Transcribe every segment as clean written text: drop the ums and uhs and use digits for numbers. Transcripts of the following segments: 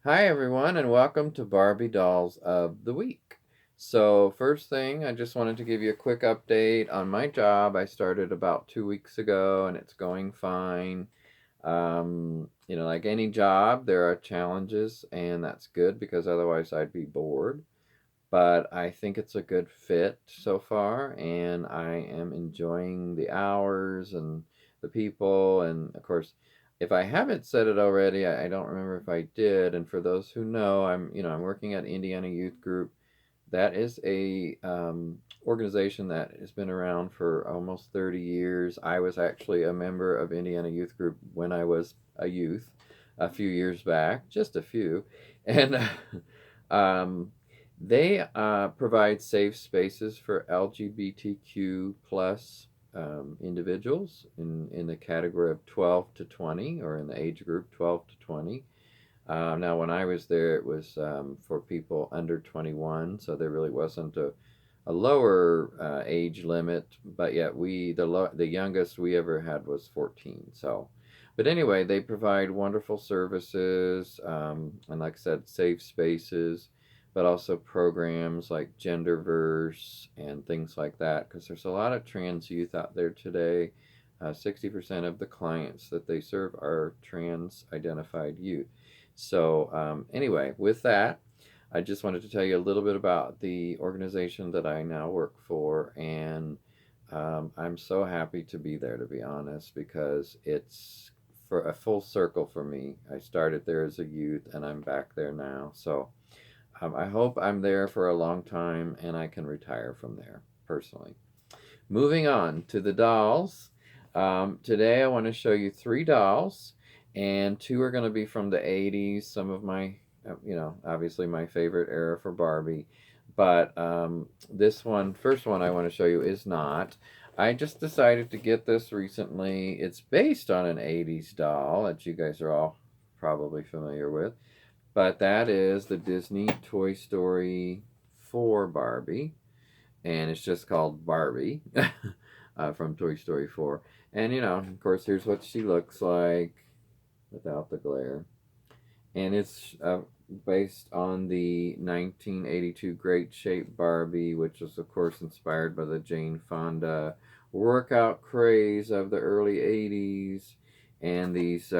Hi, everyone, and welcome to Barbie Dolls of the Week. So, first thing, I just wanted to give you a quick update on my job. I started about 2 weeks ago, and it's going fine. Like any job, there are challenges, and that's good because otherwise I'd be bored. But I think it's a good fit so far, and I am enjoying the hours and the people. And of course, if I haven't said it already, I don't remember if I did. And for those who know, I'm working at Indiana Youth Group. That is a organization that has been around for almost 30 years. I was actually a member of Indiana Youth Group when I was a youth a few years back, just a few. And um, they provide safe spaces for LGBTQ plus individuals in the category of 12 to 20, or in the age group 12 to 20. Now, when I was there, it was for people under 21, so there really wasn't a lower age limit. But yet, the youngest we ever had was 14. So, but anyway, they provide wonderful services, and like I said, safe spaces, but also programs like Genderverse and things like that. Because there's a lot of trans youth out there today. 60% of the clients that they serve are trans identified youth. So, anyway, with that, I just wanted to tell you a little bit about the organization that I now work for, and I'm so happy to be there, to be honest, because it's for a full circle for me. I started there as a youth, and I'm back there now. So, I hope I'm there for a long time and I can retire from there personally. Moving on to the dolls. Today I want to show you three dolls, and two are going to be from the 80s, some of my, obviously my favorite era for Barbie. But this one, first one I want to show you is not. I just decided to get this recently. It's based on an 80s doll that you guys are all probably familiar with, but that is the Disney Toy Story 4 Barbie, and it's just called Barbie from Toy Story 4. And of course, here's what she looks like without the glare. And it's based on the 1982 Great Shape Barbie, which was, of course, inspired by the Jane Fonda workout craze of the early 80s. And these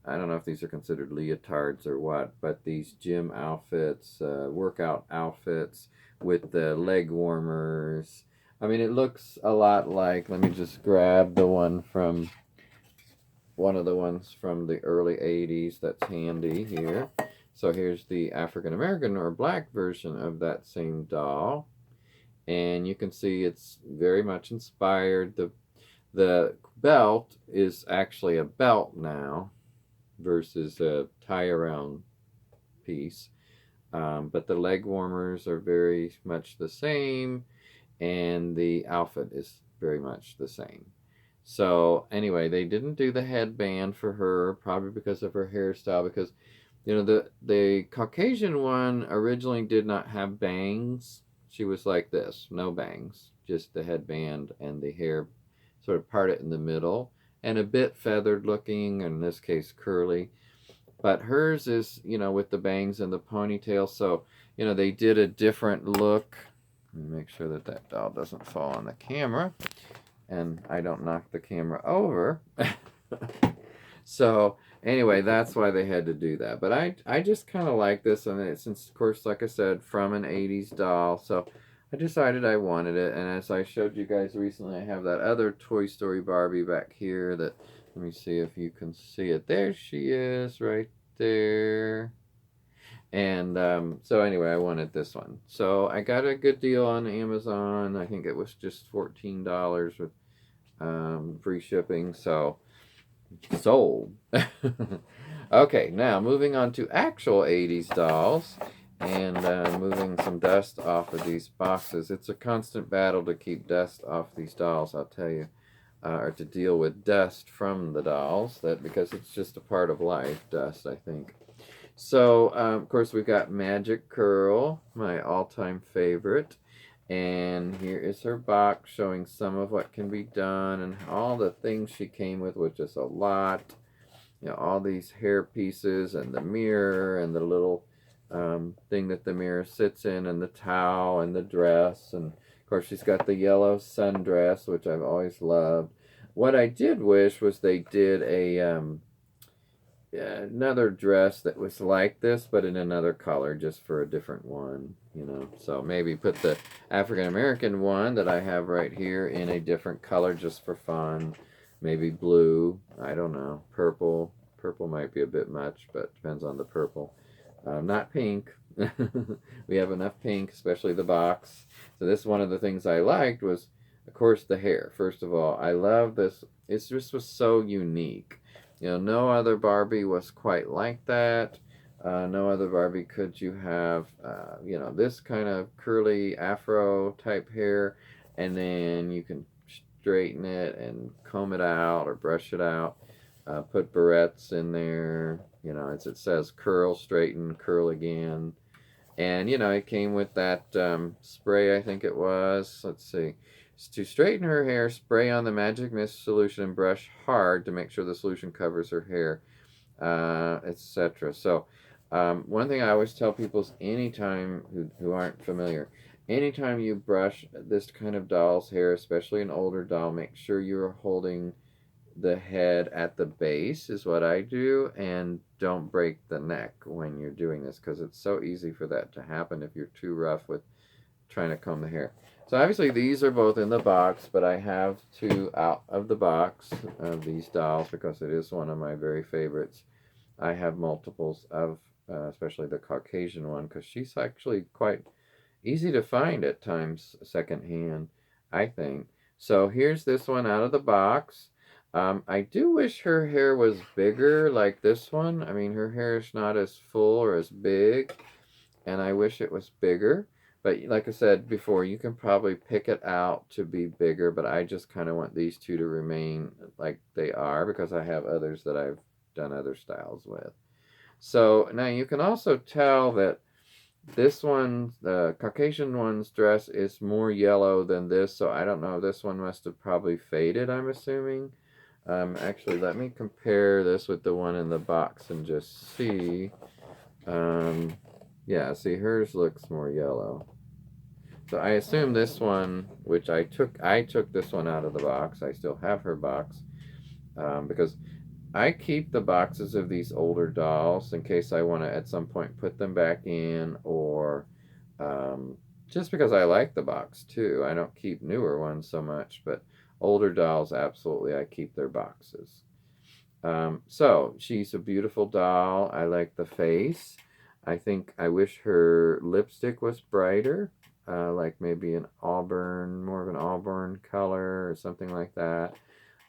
I don't know if these are considered leotards or what, but these gym outfits, workout outfits with the leg warmers. I mean, it looks a lot like, let me just grab one of the ones from the early 80s that's handy here. So here's the African American or black version of that same doll. And you can see it's very much inspired. The belt is actually a belt now versus a tie around piece. But the leg warmers are very much the same, and the outfit is very much the same. So anyway, they didn't do the headband for her, probably because of her hairstyle. Because the Caucasian one originally did not have bangs. She was like this, no bangs, just the headband and the hair sort of parted in the middle, and a bit feathered looking, in this case curly. But hers is, with the bangs and the ponytail. So, they did a different look. Let me make sure that that doll doesn't fall on the camera and I don't knock the camera over. So, anyway, that's why they had to do that. But I just kind of like this, and it's, of course, like I said, from an 80s doll. So, I decided I wanted it. And as I showed you guys recently, I have that other Toy Story Barbie back here that, let me see if you can see it. There she is, right there. And so anyway, I wanted this one. So I got a good deal on Amazon. I think it was just $14 with free shipping. So sold. Okay, now moving on to actual 80s dolls, and moving some dust off of these boxes. It's a constant battle to keep dust off these dolls, I'll tell you. Or to deal with dust from the dolls, that because it's just a part of life, dust, I think. So, of course, we've got Magic Curl, my all-time favorite. And here is her box showing some of what can be done and all the things she came with, which is a lot. all these hair pieces and the mirror and the little thing that the mirror sits in and the towel and the dress. And of course, she's got the yellow sundress, which I've always loved. What I did wish was they did another dress that was like this, but in another color, just for a different one. So maybe put the African American one that I have right here in a different color just for fun. Maybe blue. I don't know. Purple. Purple might be a bit much, but depends on the purple. Not pink. We have enough pink, especially the box. So this one of the things I liked was, of course, the hair. First of all, I love this. It just was so unique. No other Barbie was quite like that. No other Barbie could you have, this kind of curly afro type hair, and then you can straighten it and comb it out or brush it out. Put barrettes in there. As it says, curl, straighten, curl again. And, it came with that spray, I think it was. Let's see. To straighten her hair, spray on the Magic Mist solution and brush hard to make sure the solution covers her hair, etc. So, one thing I always tell people is anytime, who aren't familiar, anytime you brush this kind of doll's hair, especially an older doll, make sure you're holding the head at the base is what I do, and don't break the neck when you're doing this, because it's so easy for that to happen if you're too rough with trying to comb the hair. So obviously these are both in the box, but I have two out of the box of these dolls because it is one of my very favorites. I have multiples of, especially the Caucasian one, because she's actually quite easy to find at times secondhand, I think. So here's this one out of the box. I do wish her hair was bigger like this one. I mean, her hair is not as full or as big, and I wish it was bigger. But like I said before, you can probably pick it out to be bigger, but I just kind of want these two to remain like they are because I have others that I've done other styles with. So now you can also tell that this one, the Caucasian one's dress is more yellow than this, so I don't know. This one must have probably faded, I'm assuming. Actually, let me compare this with the one in the box and just see. Yeah, see, hers looks more yellow. So I assume this one, which I took this one out of the box. I still have her box because I keep the boxes of these older dolls in case I want to at some point put them back in, or just because I like the box too. I don't keep newer ones so much, but older dolls, absolutely, I keep their boxes. So she's a beautiful doll. I like the face. I wish her lipstick was brighter, like maybe more of an auburn color or something like that.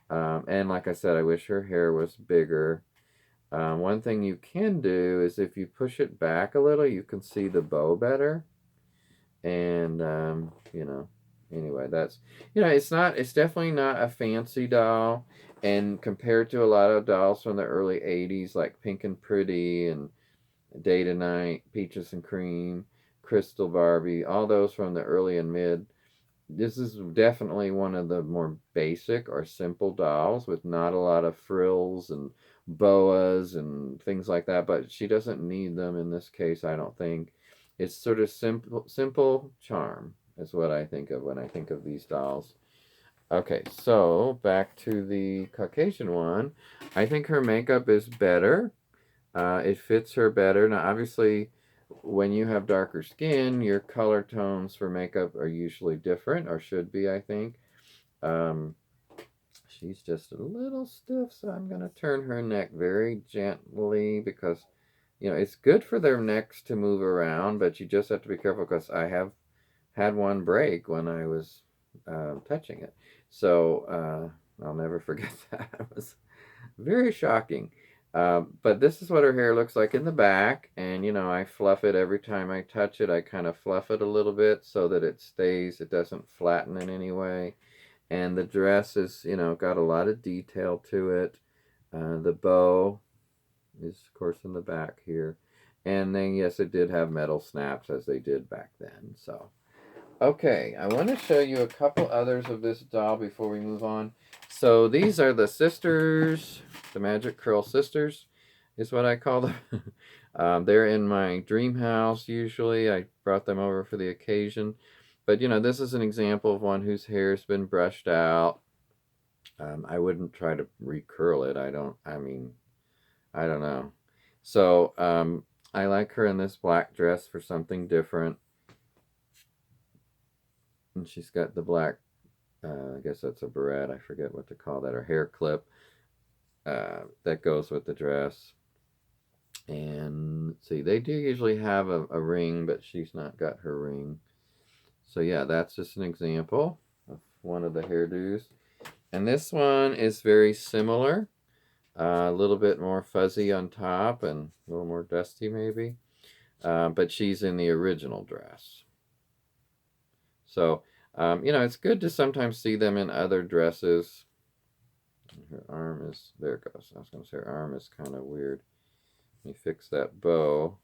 And like I said, I wish her hair was bigger. One thing you can do is if you push it back a little, you can see the bow better. And, anyway, it's definitely not a fancy doll. And compared to a lot of dolls from the early 80s, like Pink and Pretty and Day to Night, Peaches and Cream, Crystal Barbie, all those from the early and mid, this is definitely one of the more basic or simple dolls with not a lot of frills and boas and things like that, but she doesn't need them in this case, I don't think. It's sort of simple charm is what I think of when I think of these dolls. Okay, so back to the Caucasian one. I think her makeup is better. It fits her better. Now, obviously, when you have darker skin, your color tones for makeup are usually different, or should be, I think. Um, she's just a little stiff, so I'm going to turn her neck very gently because, it's good for their necks to move around, but you just have to be careful because I have had one break when I was touching it. So I'll never forget that. It was very shocking. But this is what her hair looks like in the back, and I fluff it every time I touch it. I kind of fluff it a little bit so that it doesn't flatten in any way. And the dress is, got a lot of detail to it. The bow is, of course, in the back here. And then, yes, it did have metal snaps as they did back then. So, Okay, I want to show you a couple others of this doll before we move on. So these are the sisters, the Magic Curl sisters is what I call them. They're in my dream house usually. I brought them over for the occasion. But this is an example of one whose hair's been brushed out. I wouldn't try to recurl it. I don't know. So I like her in this black dress for something different. And she's got the black, I guess that's a barrette. I forget what to call that, or hair clip that goes with the dress. And let's see, they do usually have a ring, but she's not got her ring. So yeah, that's just an example of one of the hairdos. And this one is very similar. A little bit more fuzzy on top and a little more dusty maybe. But she's in the original dress. So, it's good to sometimes see them in other dresses. Her arm is, there it goes. I was going to say her arm is kind of weird. Let me fix that bow.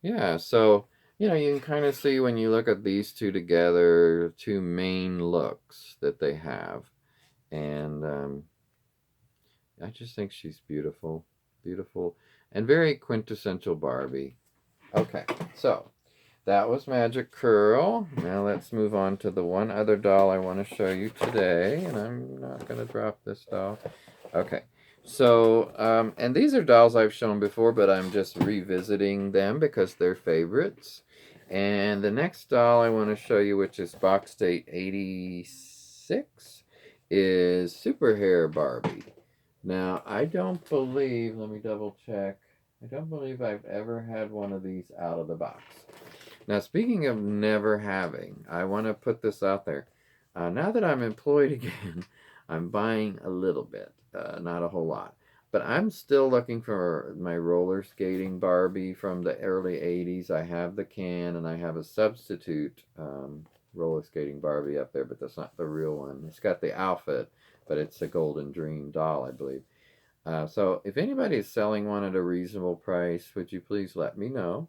Yeah, so, you can kind of see when you look at these two together, two main looks that they have. And I just think she's beautiful. Beautiful. And very quintessential Barbie. Okay, so that was Magic Curl. Now let's move on to the one other doll I want to show you today. And I'm not going to drop this doll. Okay, so, and these are dolls I've shown before, but I'm just revisiting them because they're favorites. And the next doll I want to show you, which is box date 86, is Super Hair Barbie. Now, I don't believe, let me double check, I don't believe I've ever had one of these out of the box. Now, speaking of never having, I want to put this out there. Now that I'm employed again, I'm buying a little bit, not a whole lot. But I'm still looking for my roller skating Barbie from the early 80s. I have the can, and I have a substitute roller skating Barbie up there, but that's not the real one. It's got the outfit, but it's a Golden Dream doll, I believe. So if anybody is selling one at a reasonable price, would you please let me know?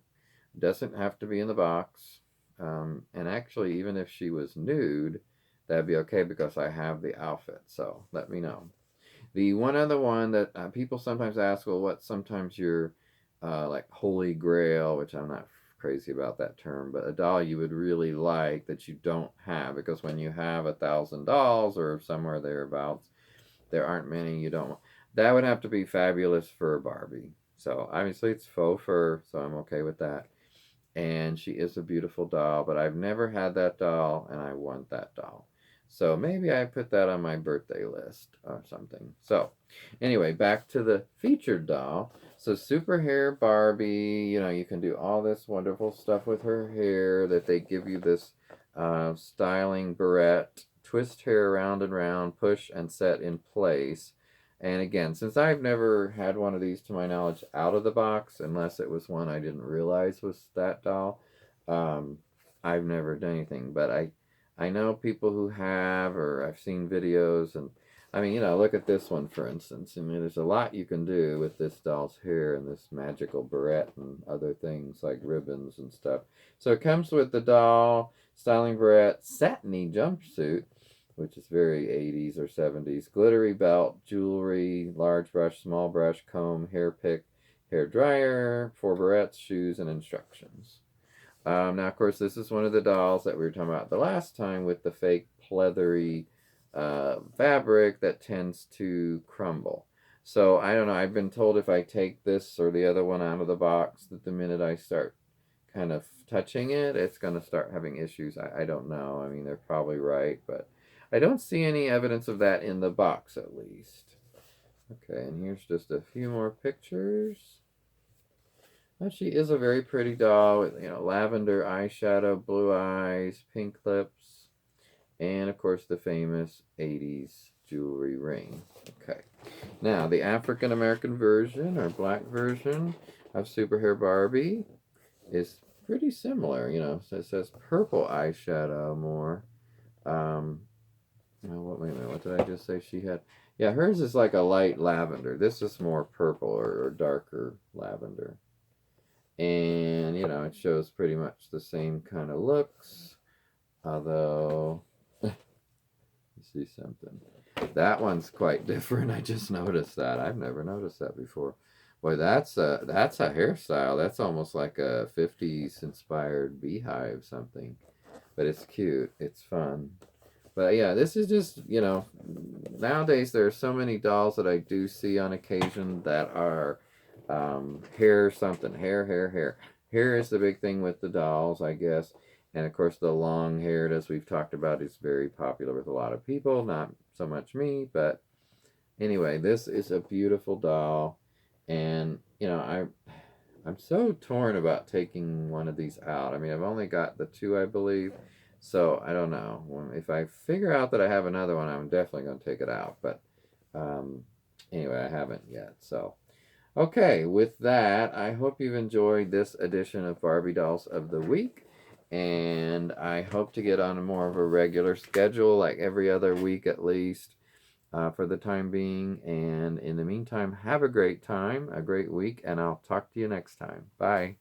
Doesn't have to be in the box. And actually, even if she was nude, that'd be okay because I have the outfit. So let me know. The one other one that people sometimes ask, well, what's sometimes your like holy grail, which I'm not crazy about that term, but a doll you would really like that you don't have, because when you have 1,000 dolls or somewhere thereabouts, there aren't many you don't want. That would have to be Fabulous Fur Barbie. So obviously it's faux fur, so I'm okay with that. And she is a beautiful doll, but I've never had that doll, and I want that doll. So maybe I put that on my birthday list or something. So anyway, back to the featured doll. So Super Hair Barbie, you can do all this wonderful stuff with her hair, that they give you this styling barrette, twist hair round and round, push and set in place. And again, since I've never had one of these to my knowledge out of the box, unless it was one I didn't realize was that doll, um, I've never done anything. But I know people who have, or I've seen videos, and I mean, look at this one, for instance. I mean, there's a lot you can do with this doll's hair and this magical barrette and other things like ribbons and stuff. So it comes with the doll, styling barrette, satiny jumpsuit, which is very 80s or 70s. Glittery belt, jewelry, large brush, small brush, comb, hair pick, hair dryer, 4 barrettes, shoes, and instructions. Now, of course, this is one of the dolls that we were talking about the last time with the fake pleathery fabric that tends to crumble. So, I don't know. I've been told if I take this or the other one out of the box, that the minute I start kind of touching it, it's going to start having issues. I don't know. I mean, they're probably right, but I don't see any evidence of that in the box, at least. Okay, and here's just a few more pictures. Now, she is a very pretty doll with, lavender eyeshadow, blue eyes, pink lips, and, of course, the famous 80s jewelry ring. Okay. Now, the African-American version, or black version, of Super Hair Barbie is pretty similar, So it says purple eyeshadow more. Wait a minute, what did I just say she had? Yeah, hers is like a light lavender. This is more purple or darker lavender. And you know, it shows pretty much the same kind of looks. Although, you see something. That one's quite different. I just noticed that. I've never noticed that before. Boy, that's a hairstyle. That's almost like a 50s inspired beehive something. But it's cute. It's fun. But yeah, this is just, you know, nowadays there are so many dolls that I do see on occasion that are hair something. Hair. Hair is the big thing with the dolls, I guess. And of course, the long haired, as we've talked about, is very popular with a lot of people. Not so much me, but anyway, this is a beautiful doll. And, you know, I'm so torn about taking one of these out. I mean, I've only got the two, I believe. So I don't know. If I figure out that I have another one, I'm definitely going to take it out. But um, anyway, I haven't yet. So, okay, with that, I hope you've enjoyed this edition of Barbie Dolls of the Week. And I hope to get on a more of a regular schedule, like every other week at least, for the time being. And in the meantime, have a great time, a great week, and I'll talk to you next time. Bye.